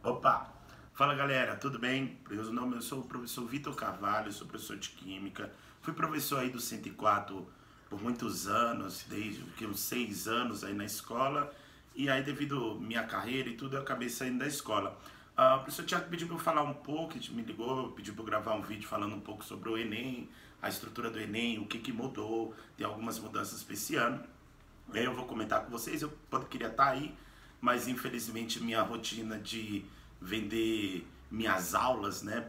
Opa! Fala galera, tudo bem? Eu sou o professor Vitor Carvalho, sou professor de Química. Fui professor aí do 104 por muitos anos, desde que uns 6 anos aí na escola. E aí devido à minha carreira e tudo, eu acabei saindo da escola. O professor Tiago pediu para eu falar um pouco, me ligou, pediu para eu gravar um vídeo falando um pouco sobre o Enem, a estrutura do Enem, o que mudou, tem algumas mudanças para esse ano. Eu vou comentar com vocês, queria estar aí, mas infelizmente minha rotina de vender minhas aulas, né,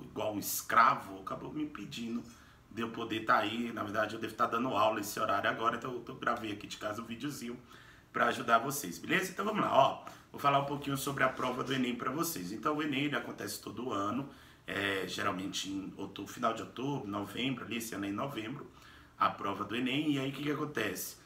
igual um escravo, acabou me impedindo de eu poder estar aí. Na verdade, eu devo estar dando aula esse horário agora, então eu gravei aqui de casa um videozinho para ajudar vocês, beleza? Então vamos lá, ó. Vou falar um pouquinho sobre a prova do Enem para vocês. Então o Enem ele acontece todo ano, geralmente em outubro, final de outubro, novembro, ali, esse ano é em novembro, a prova do Enem. E aí o que acontece?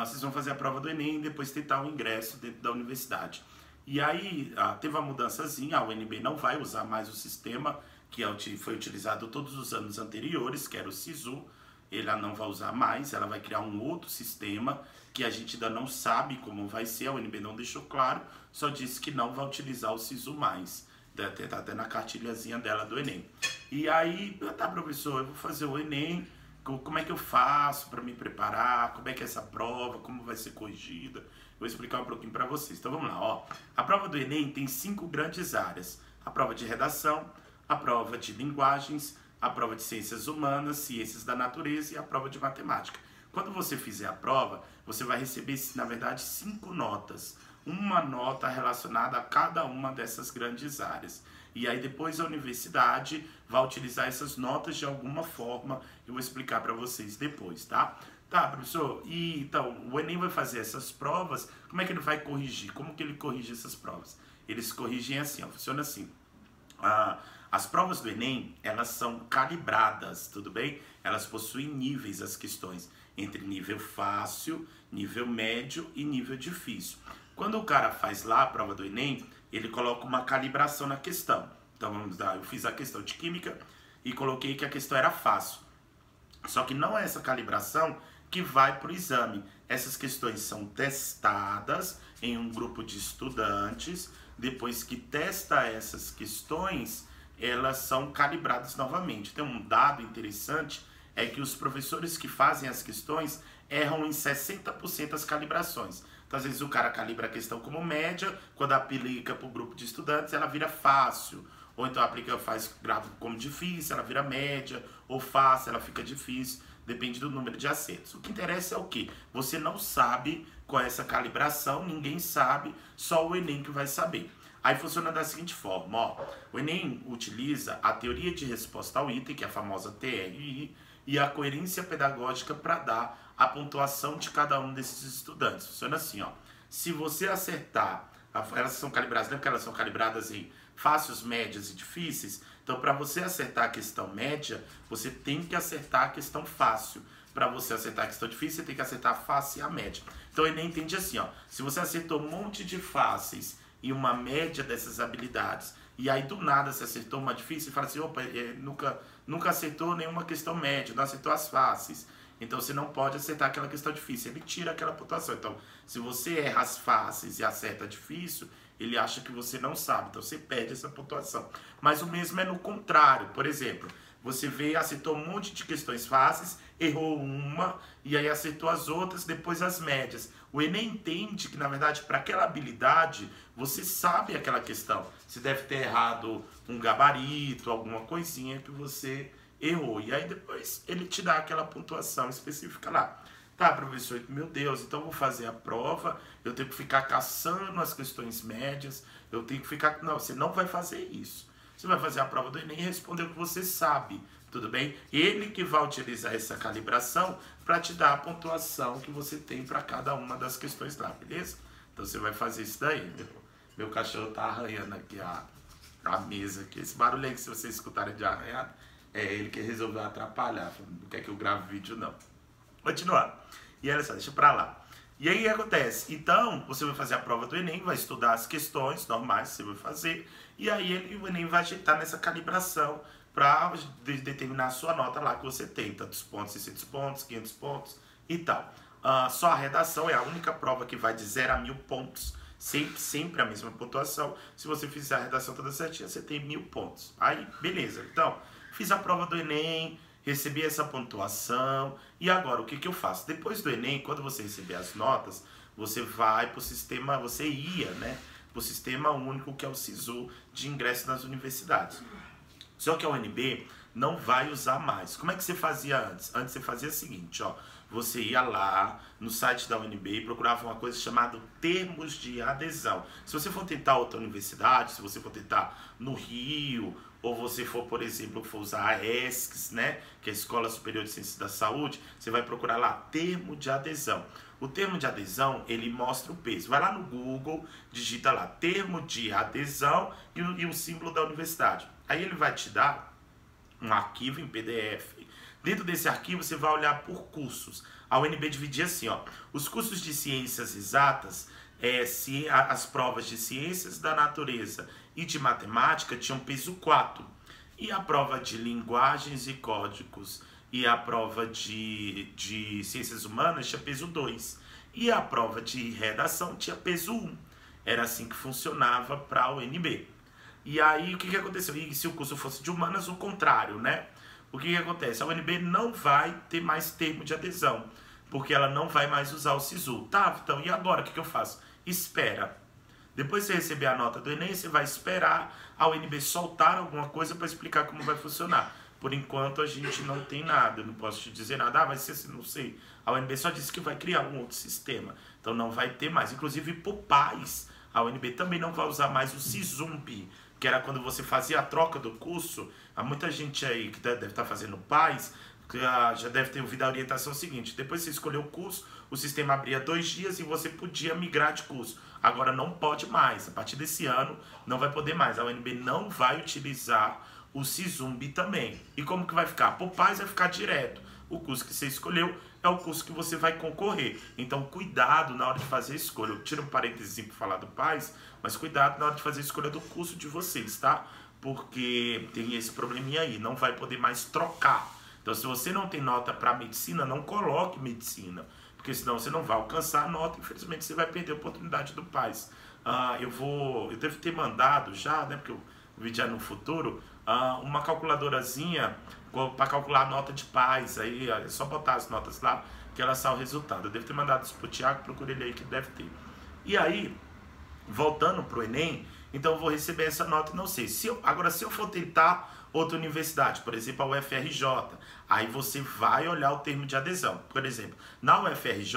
Vocês vão fazer a prova do Enem e depois tentar o ingresso dentro da universidade. E aí teve uma mudançazinha, a UNB não vai usar mais o sistema que foi utilizado todos os anos anteriores, que era o SISU. Ela não vai usar mais, ela vai criar um outro sistema que a gente ainda não sabe como vai ser, a UNB não deixou claro, só disse que não vai utilizar o SISU mais. Tá até na cartilhazinha dela do Enem. E aí, tá professor, eu vou fazer o Enem, como é que eu faço para me preparar, como é que é essa prova, como vai ser corrigida. Vou explicar um pouquinho para vocês. Então vamos lá, ó. A prova do Enem tem 5 grandes áreas: a prova de redação, a prova de linguagens, a prova de ciências humanas, ciências da natureza e a prova de matemática. Quando você fizer a prova, você vai receber, na verdade, 5 notas. Uma nota relacionada a cada uma dessas grandes áreas. E aí depois a universidade vai utilizar essas notas de alguma forma. Eu vou explicar para vocês depois, tá? Tá, professor, e então o Enem vai fazer essas provas, como é que ele vai corrigir? Como que ele corrige essas provas? Eles corrigem assim, ó, funciona assim. As provas do Enem, elas são calibradas, tudo bem? Elas possuem níveis, as questões, entre nível fácil, nível médio e nível difícil. Quando o cara faz lá a prova do Enem, ele coloca uma calibração na questão. Então vamos lá, eu fiz a questão de Química e coloquei que a questão era fácil. Só que não é essa calibração que vai para o exame. Essas questões são testadas em um grupo de estudantes. Depois que testa essas questões, elas são calibradas novamente. Tem um dado interessante, é que os professores que fazem as questões erram em 60% as calibrações. Então, às vezes o cara calibra a questão como média, quando aplica para o grupo de estudantes, ela vira fácil. Ou então grava como difícil, ela vira média, ou fácil, ela fica difícil. Depende do número de acertos. O que interessa é o quê? Você não sabe qual é essa calibração, ninguém sabe, só o Enem que vai saber. Aí funciona da seguinte forma, ó. O Enem utiliza a teoria de resposta ao item, que é a famosa TRI, e a coerência pedagógica para dar a pontuação de cada um desses estudantes. Funciona assim, ó. Se você acertar, elas são calibradas, lembra que elas são calibradas em fáceis, médias e difíceis? Então, para você acertar a questão média, você tem que acertar a questão fácil. Para você acertar a questão difícil, você tem que acertar a fácil e a média. Então, o Enem entende assim, ó. Se você acertou um monte de fáceis e uma média dessas habilidades, e aí do nada você acertou uma difícil, e fala assim, opa, nunca acertou nenhuma questão média, não acertou as fáceis. Então você não pode acertar aquela questão difícil, ele tira aquela pontuação. Então, se você erra as fáceis e acerta a difícil, ele acha que você não sabe, então você perde essa pontuação. Mas o mesmo é no contrário. Por exemplo, você acertou um monte de questões fáceis, errou uma e aí acertou as outras, depois as médias. O Enem entende que, na verdade, para aquela habilidade, você sabe aquela questão. Você deve ter errado um gabarito, alguma coisinha que você errou. E aí depois ele te dá aquela pontuação específica lá. Tá, professor, meu Deus, então eu vou fazer a prova, eu tenho que ficar caçando as questões médias, eu tenho que ficar... Não, você não vai fazer isso. Você vai fazer a prova do Enem e responder o que você sabe, tudo bem? Ele que vai utilizar essa calibração para te dar a pontuação que você tem para cada uma das questões lá, beleza? Então você vai fazer isso daí. Meu cachorro tá arranhando aqui a mesa aqui. Esse barulho aí que se vocês escutarem de arranhado, é ele que resolveu atrapalhar. Não quer que eu grave vídeo, não. Continuando. E olha só, deixa pra lá. E aí o que acontece? Então, você vai fazer a prova do Enem, vai estudar as questões normais que você vai fazer, e aí o Enem vai ajeitar nessa calibração para determinar a sua nota lá que você tem, tantos pontos, 600 pontos, 500 pontos e tal. Só a redação é a única prova que vai de 0 a 1000 pontos. Sempre a mesma pontuação. Se você fizer a redação toda certinha, você tem 1000 pontos. Aí, beleza. Então, fiz a prova do Enem, recebi essa pontuação. E agora, o que eu faço? Depois do Enem, quando você receber as notas, você vai para o sistema, você ia, né? Para o Sistema Único, que é o SISU, de ingresso nas universidades. Só que a UNB não vai usar mais. Como é que você fazia antes? Antes você fazia o seguinte, ó. Você ia lá no site da UNB e procurava uma coisa chamada termos de adesão. Se você for tentar outra universidade, se você for tentar no Rio, ou você for, por exemplo, for usar a ESCS, né, que é a Escola Superior de Ciências da Saúde, você vai procurar lá termo de adesão. O termo de adesão, ele mostra o peso. Vai lá no Google, digita lá termo de adesão e o símbolo da universidade. Aí ele vai te dar um arquivo em PDF. Dentro desse arquivo você vai olhar por cursos. A UNB dividia assim, ó, os cursos de ciências exatas, as provas de ciências da natureza e de matemática tinham peso 4. E a prova de linguagens e códigos e a prova de ciências humanas tinha peso 2. E a prova de redação tinha peso 1. Era assim que funcionava para a UNB. E aí, o que aconteceu? E se o curso fosse de humanas, o contrário, né? O que acontece? A UNB não vai ter mais termo de adesão, porque ela não vai mais usar o SISU. Tá, então, e agora o que eu faço? Espera. Depois que você receber a nota do Enem, você vai esperar a UNB soltar alguma coisa para explicar como vai funcionar. Por enquanto, a gente não tem nada. Eu não posso te dizer nada. Ah, vai ser assim, não sei. A UNB só disse que vai criar um outro sistema. Então, não vai ter mais. Inclusive, por pais, a UNB também não vai usar mais o SISUMB, que era quando você fazia a troca do curso. Há muita gente aí que deve estar fazendo pais, que já deve ter ouvido a orientação seguinte: depois você escolheu o curso, o sistema abria 2 dias e você podia migrar de curso. Agora não pode mais, a partir desse ano não vai poder mais. A UNB não vai utilizar o SISUMB também. E como que vai ficar? Por pais vai ficar direto. O curso que você escolheu é o curso que você vai concorrer. Então cuidado na hora de fazer a escolha. Eu tiro um parênteses para falar do pais, mas cuidado na hora de fazer a escolha do curso de vocês, tá? Porque tem esse probleminha aí, não vai poder mais trocar. Então, se você não tem nota para medicina, não coloque medicina, porque senão você não vai alcançar a nota, infelizmente você vai perder a oportunidade do PAS. Eu devo ter mandado já, né, porque o vídeo é no futuro, uma calculadorazinha para calcular a nota de PAS. Aí é só botar as notas lá que ela sai o resultado. Eu devo ter mandado isso pro Thiago, procure ele aí que deve ter. E aí, voltando pro Enem, então eu vou receber essa nota e não sei. Agora, se eu for tentar outra universidade, por exemplo, a UFRJ, aí você vai olhar o termo de adesão. Por exemplo, na UFRJ,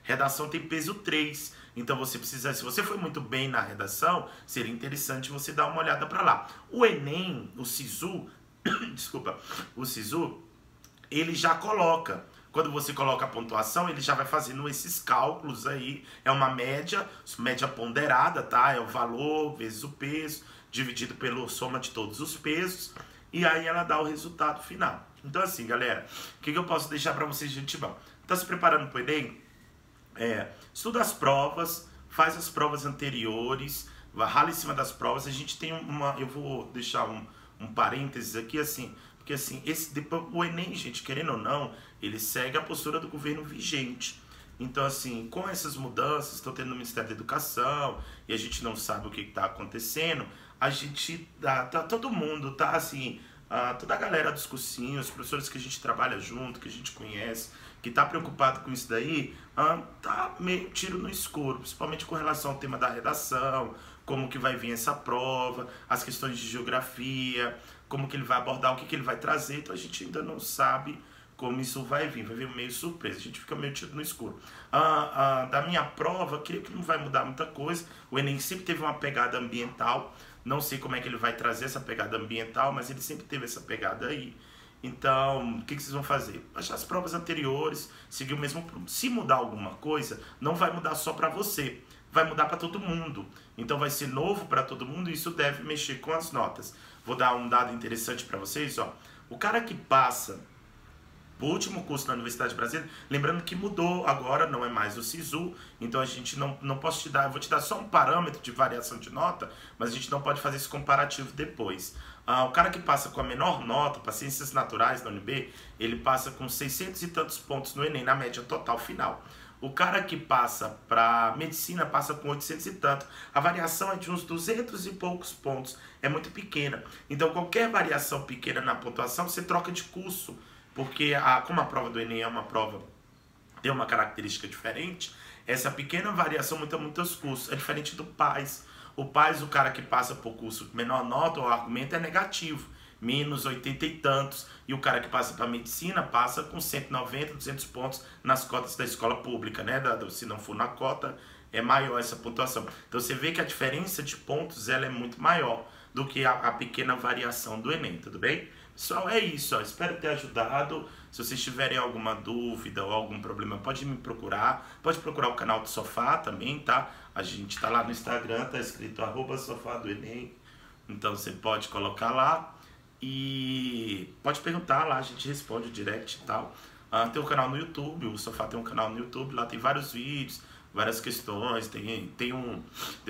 redação tem peso 3. Então você precisa, se você foi muito bem na redação, seria interessante você dar uma olhada para lá. O Enem, o SISU, desculpa, o SISU, ele já coloca. Quando você coloca a pontuação, ele já vai fazendo esses cálculos aí. É uma média ponderada, tá? É o valor vezes o peso, dividido pela soma de todos os pesos. E aí ela dá o resultado final. Então assim, galera, o que eu posso deixar para vocês de antemão? Tá se preparando para o Enem? Estuda as provas, faz as provas anteriores, rala em cima das provas. A gente tem eu vou deixar um parênteses aqui, assim, porque assim, o Enem, gente, querendo ou não, ele segue a postura do governo vigente. Então, assim, com essas mudanças, estou tendo no Ministério da Educação, e a gente não sabe o que está acontecendo, a gente, todo mundo, tá assim, toda a galera dos cursinhos, os professores que a gente trabalha junto, que a gente conhece, que está preocupado com isso daí, tá meio tiro no escuro, principalmente com relação ao tema da redação, como que vai vir essa prova, as questões de geografia, como que ele vai abordar, o que ele vai trazer. Então a gente ainda não sabe como isso vai vir meio surpresa, a gente fica meio tiro no escuro. Da minha prova, creio que não vai mudar muita coisa. O Enem sempre teve uma pegada ambiental, não sei como é que ele vai trazer essa pegada ambiental, mas ele sempre teve essa pegada aí. Então, o que vocês vão fazer? Achar as provas anteriores, seguir o mesmo plano. Se mudar alguma coisa, não vai mudar só para você, vai mudar para todo mundo. Então vai ser novo para todo mundo e isso deve mexer com as notas. Vou dar um dado interessante para vocês, ó. O cara que passa o último curso na Universidade Brasileira, lembrando que mudou agora, não é mais o SISU, então a gente não posso te dar, eu vou te dar só um parâmetro de variação de nota, mas a gente não pode fazer esse comparativo depois. O cara que passa com a menor nota para Ciências Naturais da UNB, ele passa com 600 e tantos pontos no Enem, na média total final. O cara que passa para medicina passa com 800 e tanto. A variação é de uns 200 e poucos pontos. É muito pequena. Então, qualquer variação pequena na pontuação, você troca de curso. Porque, como a prova do Enem é uma prova, tem uma característica diferente, essa pequena variação muda muitos cursos. É diferente do PAS. O PAS, o cara que passa por curso menor nota, o argumento é negativo. Menos 80 e tantos, e o cara que passa para medicina passa com 190, 200 pontos nas cotas da escola pública, né? Se não for na cota, é maior essa pontuação. Então você vê que a diferença de pontos ela é muito maior do que a pequena variação do Enem, tudo bem? Pessoal, é isso, ó. Espero ter ajudado. Se vocês tiverem alguma dúvida ou algum problema, pode me procurar. Pode procurar o canal do Sofá também, tá? A gente tá lá no Instagram, tá escrito @sofá do Enem. Então você pode colocar lá. E pode perguntar lá, a gente responde o direct e tal. Tem um canal no YouTube, o Sofá tem um canal no YouTube, lá tem vários vídeos, várias questões. Tem um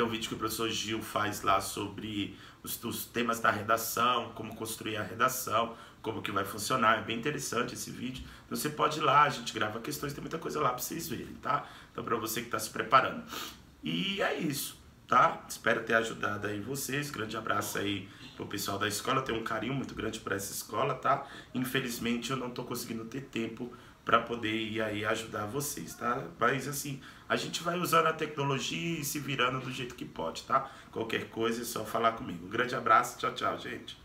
vídeo que o professor Gil faz lá sobre os temas da redação, como construir a redação, como que vai funcionar. É bem interessante esse vídeo. Então você pode ir lá, a gente grava questões, tem muita coisa lá para vocês verem, tá? Então para você que está se preparando. E é isso, tá? Espero ter ajudado aí vocês. Grande abraço aí pro pessoal da escola. Eu tenho um carinho muito grande por essa escola, tá? Infelizmente eu não tô conseguindo ter tempo para poder ir aí ajudar vocês, tá? Mas assim, a gente vai usando a tecnologia e se virando do jeito que pode, tá? Qualquer coisa é só falar comigo. Um grande abraço, tchau, tchau, gente.